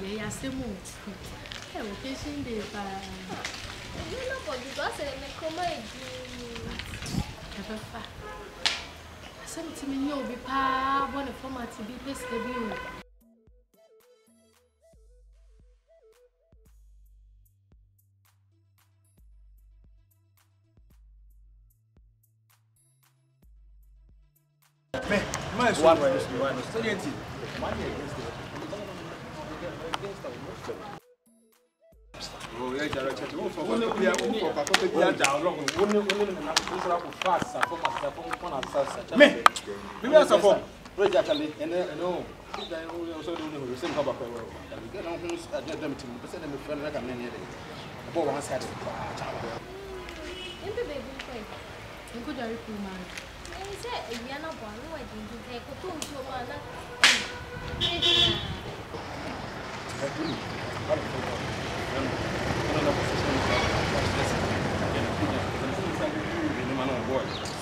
Yeah, Simo. Hey, vacation day, but you know what you got said, never far. Something in your be pa, one of format to be this review. One way, oh, yeah, director. Oh, for one of the down wrong. Me, we are so Red Jackie, and no, so do the same cover. We get on who's at them to present them a friend like a man. About one side. In the baby, you could have a man. I said, you're not born, why didn't you take a tune to a man?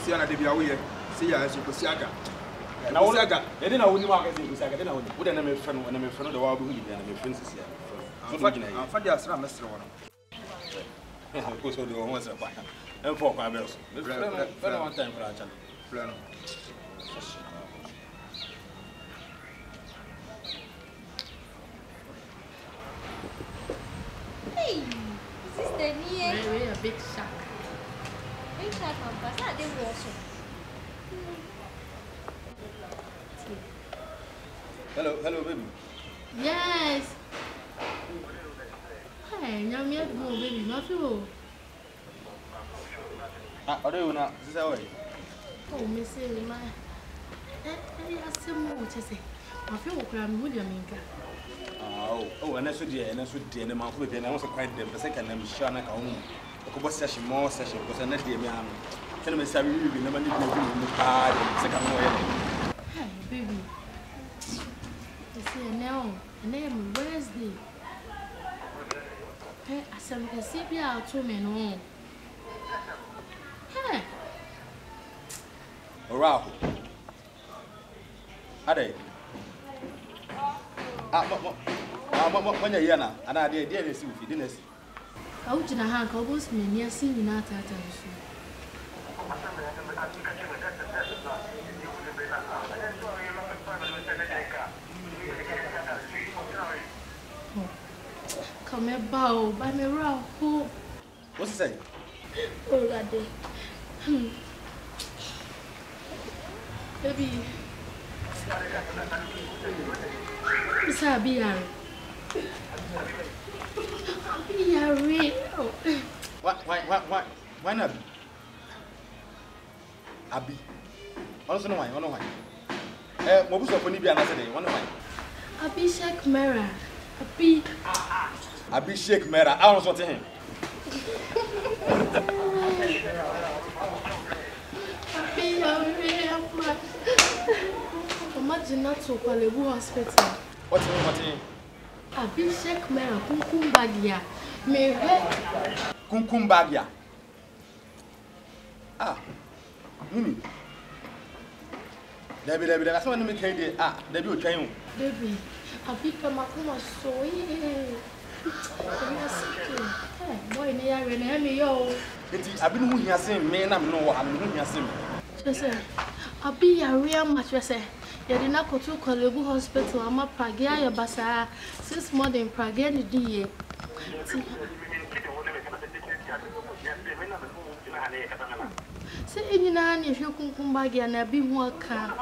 See, I did be away. See, as you could see, I got. And I was like, they didn't know when you were getting this. I didn't know what an friend when I'm a friend of the world who and I'm a princess here. I'm finding us, Mr. One. Of course, the one was a fire. And for my bells. One time for our channel. Hey, sister, near a big shock. Big shock on pass. I didn't wash it. Hello, baby. Yes. Hey, now me at home, baby, not you. Are you not? This is away. Oh, Miss my. I asked him what to say. I feel I'm William Inca. Oh, and that's what dear, and that's what dear, and I'm with and I was quite them. The second name is Shana Kaun. A couple session, more session, because I'm not dear man. Tell me, Savvy, we never need to be in the car, second way. Hey, baby. You see, now, and then Wednesday. Hey, I said, we can see me out to me, no. Hey. Hurrah. Are they? When you're here now, and I didn't see if you didn't see. I would in a hand, I was me near seeing you not at come a bow by me row. What's he saying? Oh, that day. Baby. Miss Abia. Why not? Abi. Also, no, why? What was up when you be another day? One of mine. Abi Sheikh Mera. Abi Sheikh Mera. I was watching him. Imagine not to call a hospital. What's it? Abi Sheikh Mera, Kumkum Bagya. Kumkum Bagya. Mimi. Debbie, that's what I'm making. Debbie will train you. Debbie, Abi Kamakuma so boy, near me, yo. I've been who has seen me, and I'm no one who has seen me. I'll be a real mattress. You did not go to Kolebu Hospital. I'm a Bagya, Basa, 6 months in Bagya, the day. Say, if you come back and I'll be more calm.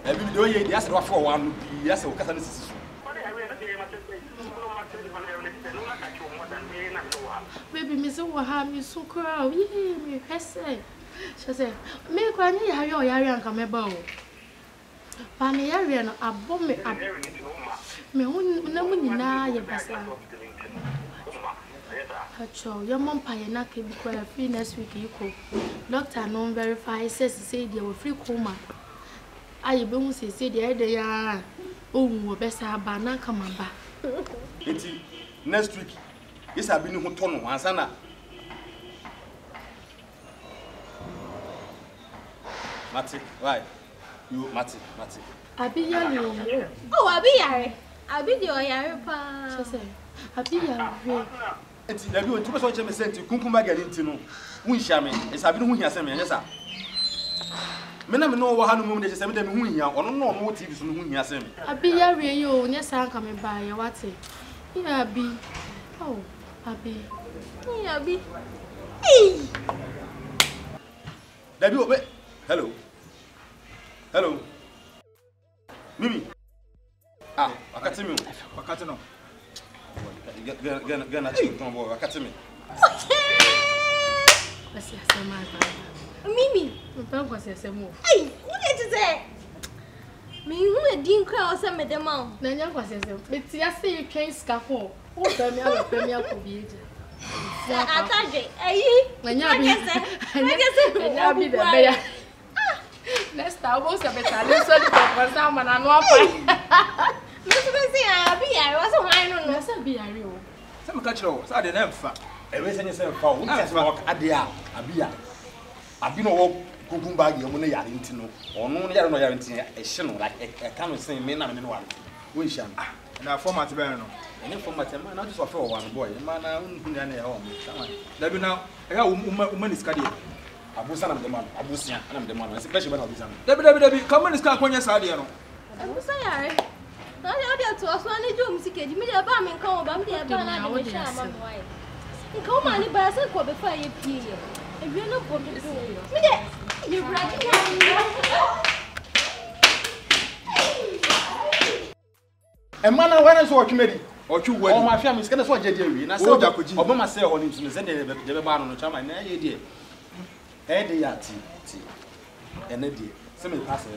Every day, yes, for one, yes, or Catholicism. Baby, Miss Waham is so crowd. Me, I say. She said, me granny, how your Yarian come about. Panny Yarian, a bomb me up. Me, no money now, your best. Your mom pie and I can be quite a free next week. You could. Doctor non verify says to say they were free coma. I won't say the other day. Oh, best have banana come back. Next week, yes, I've been who turn once and Matty, right? You Mati. Abi yare. Oh, Abi yare. Abi di oyare pa. Chese. Abi yare. Enti na bi won tuba so che me senti Kumkum Bagya nti no. Hu nhia me. Esa bi no hu nhia se me nyesa. Me na me no wo ha no mum de se me de me hu nhia. Ono no no TV so no hu nhia se me. Abi yare yo, nyesa anka me ba ye wate. Ya Abi. Oh, Abi. Ya Abi. Hey. Dabi obe. Hello. Mimi. Ah, wakati mi. Wakati no. Gana chicken tombo wakati mi. Basi asema ba. Mimi. Mpango asema. Hey, what did you say? Me hu e din kra o se me dem a. Na nya kwase asema. Meti ase ye twen ska ho. Wo fa mi aba fa mi akobi eja. Ataje. Eyi. Na nya bi. Nya bi de be ya. Next time we say better listen to conversation man anu apa. Mesi besi Abi yare was so high no. Na say Abi yare o. Say me catch you. Say dey na mfa. Ewe se nyese mfa wo ntse work ade a abi no wo Kumkum Bagya mo na yare nti no ono no yare nti e hye no like e ka no sen me na me no wale wo nhia me Na format be no. ene format man na just offer one boy man na unhu na ya ho sama Da bi na e ga wo ni skadi. abusa na mdemano abusia na mdemano ese pressure bana abusa Da bi come ni ska kwanya sa de no. Abusa yare. Na de to aso ani jo musikeji mi de ba mi nkan o ba mi de ba na de me sha ma mo ai. Nkan o ma ni ba se ko be fa ye pie ye. Ewie no bo mi do. Mi de you brati e man na wana so otwemedi Otwu wani. o ma afia mi skana so agede awie na se obama se ho ni ntune se de be ba no chama na ye de e de ya ti ene de se me pass so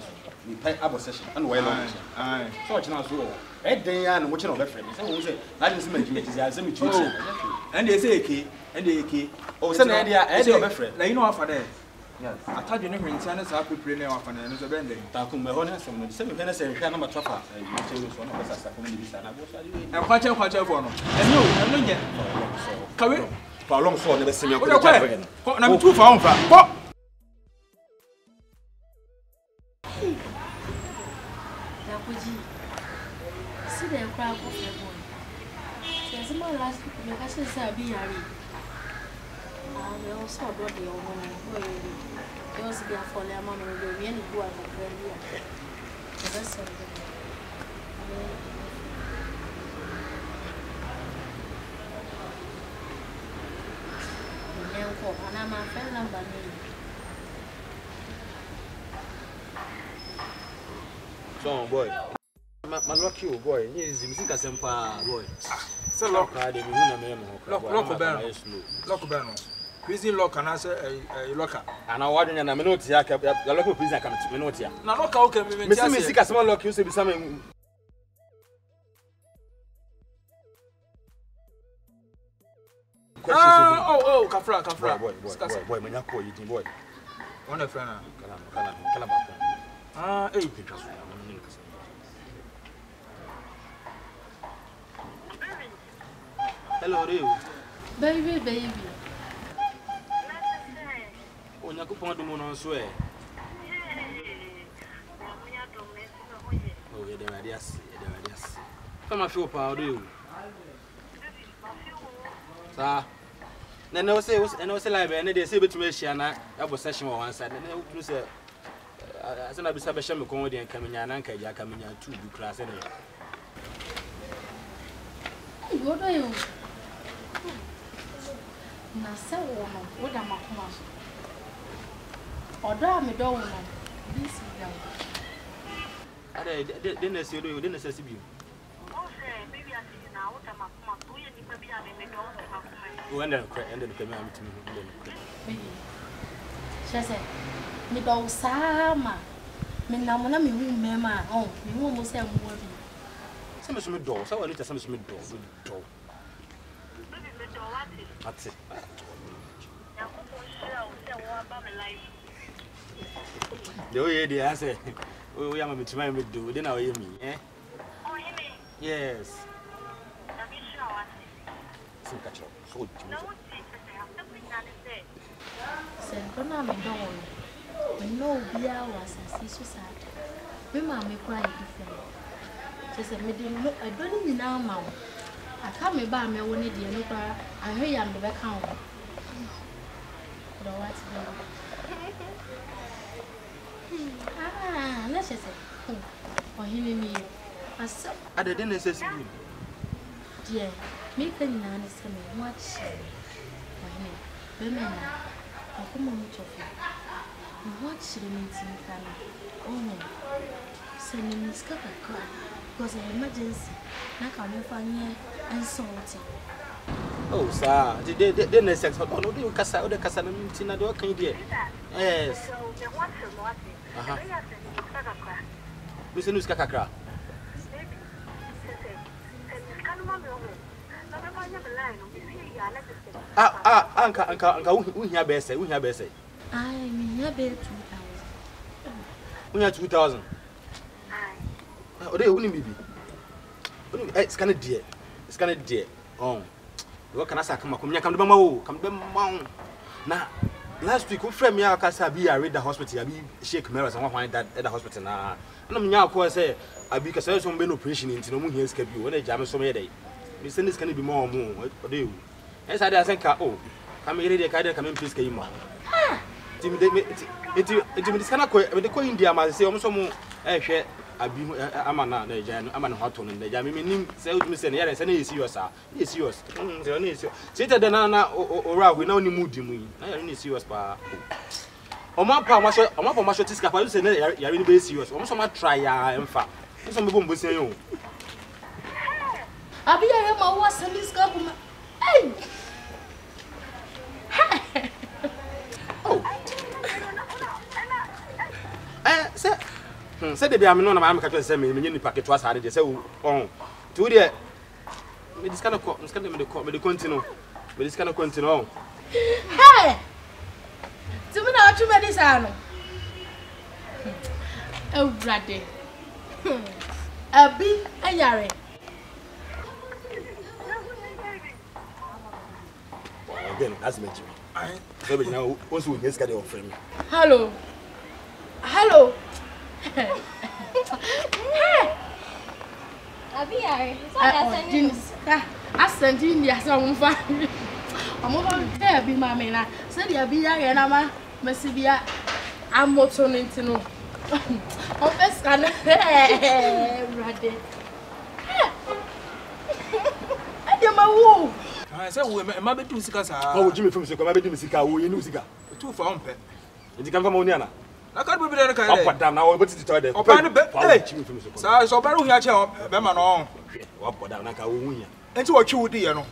mi pai abo session and why long Ai. so china so e de ya no wo china o be frame se wo se na de se ma jimi ti ya se mi tuti And they say eke. o se na e de o be frame Na you know afa there. yes Ataje no hwenti na sa prepare na afa na no so bende. ta ku me ho na se mo se mi hwe na se hwe na ma trafa e che so na be sa ko ni bi sa na bo so ali E kwache for no. Eno nye. Kawe. for long so na be se mi O de kwa. Na mi tu fa on fa. Ko. Dakuji. Si de kwa ko fe boy. Se asema last me ka se Abi yare. Me also do the one boy. They also be for le ama me we any go at friend here. That's all. Yanko ana ma friend number me. so boy ma lucky o boy ni zimisi ka sempa boy Se lock. ka de mi hu na me mo Lock be no. Prison lock and say locker. ana wadnya na me no tia ka ya lock prison ka me no tia Na lock o ke me me se me sika sema lock you say bi sa me oh, kafra. Boy, manya ko yi din boy. One a friend. Kala ba ko. Ah, eh. Hello, Rio. Baby. Onya ko pon do mo no so e. Oh, ye de radias. Come feel pa Rio. Sa na no say live and they say betumi hia na abo session one side na you say asa na bisa be hia me kon de kamenya na nka ja kamenya 2 du class na Go do you. Na se wo no wo da makoma so. Odo a me do wo no. This is down. Ade de na se do de na se bi. Wanda ende ko me amtimi Baby. Chese. Me do sama. Me na mo na me hu mema. Oh, me hu mo se mo bi. Se me so me do, se wani ta se me so me do. Ati. Do ye dey ase. O ya ma metima me do, de na o ye mi, eh? Oh, ye me. Yes. Na bi sure what? So catch up. So Se dona me do. Me no bia was as so sad. Me mammy cry different. She said, me didn't look, I don't even know, ma'am. I can't me buy me one idea, no cry. I hear you am the back home. But what's ah, let's just say, or hearing me. I said, I didn't necessarily. dear, make any nice me, watch. Women, I come on much of you. What should I mean to me? Oh no, send me this cup of crap because of emergency. Now come find me and salty. Oh, sir, the next sex, but no, you cast out the Casantina, do can you? Yes. Listen, Miss Kakakra. Uncle, we have best. I mean, your bed 2,000. We have 2,000. Oh, they wouldn't be. It's kind of dear. It's kind of dear. Oh, what can I say? Come to Mama. Come to Mama. Now, last week, we friend me, I read the hospital. I be shake mirrors and find that at the hospital now. And I'm now, of course, I be because there's some operation into no moon here. Schedule when I jam so many days. We send this can be more. What do you? As I think, oh, come here, the guy come in, please, came on. It's kind of with the Queen India, I say almost more. I'm an hot one in the jam. Meaning, say, Miss and yes, and it's yours, sir. It's yours. Sit at the Nana or we know any mood in me. I only see yours, pa. On my palm, I'm up on my short discount. I say, you're really base yours. Almost my try, in fact. Some people will say, oh, I'll be a my was and this government. Hey! oh, sir. Said the I'm not a man can send me in the packet was had. They say, oh, to the this kind of the continue. But this kind of continue. Hey! To me now, too many son. Oh, Bradley. A big and yarry. Again, that's me. So now, also, we get a friend. Hello. Hello. Hey! Abiyare, I sent in the some family. I'm over there, be my man. Said the Abiyare and I'm a Messibia. I'm motoring to know. Oh, best can Brady. I am a woo. I said, we may be 2 seconds. How would you from Sika? Maybe Sika, we use Sika. 2 for pet. It can come on Yana. I can't be there. Up down now, but it's toilet. Open the bed. So, so better we are Beman on. Up down, I can and to what you would do, you know.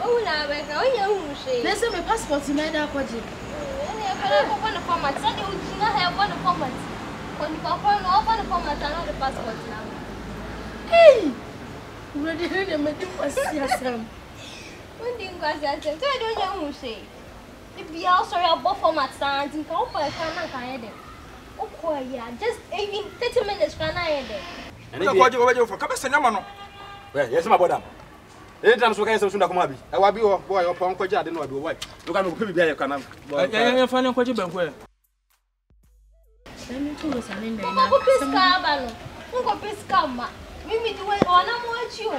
oh, now we're going to Let's say my passport to made up what you. one format. So you do not have one format. When you open the format, I know the passport now. Hey! Ready to make you a CSM. When do you guys say? So I don't know who say. If you also have both formats, and come for a can. Oh, yeah, just even 30 minutes can I end it. And I got you over for Cabas and Yamano. Well, yes, my brother. Anytime so can some Sunakumabi. I will be your boy or Pong Koja, then what do I? Look at me, you can I find out what you've been where. Let me tell you something. Go Piscabano. Go Piscama. Mimi do it on a watch you.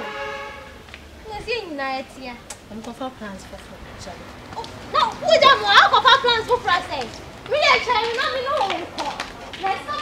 Let's see, night here. I'm going for plans for each other. No, we don't want to have plans for present. We are trying not to know. Let's not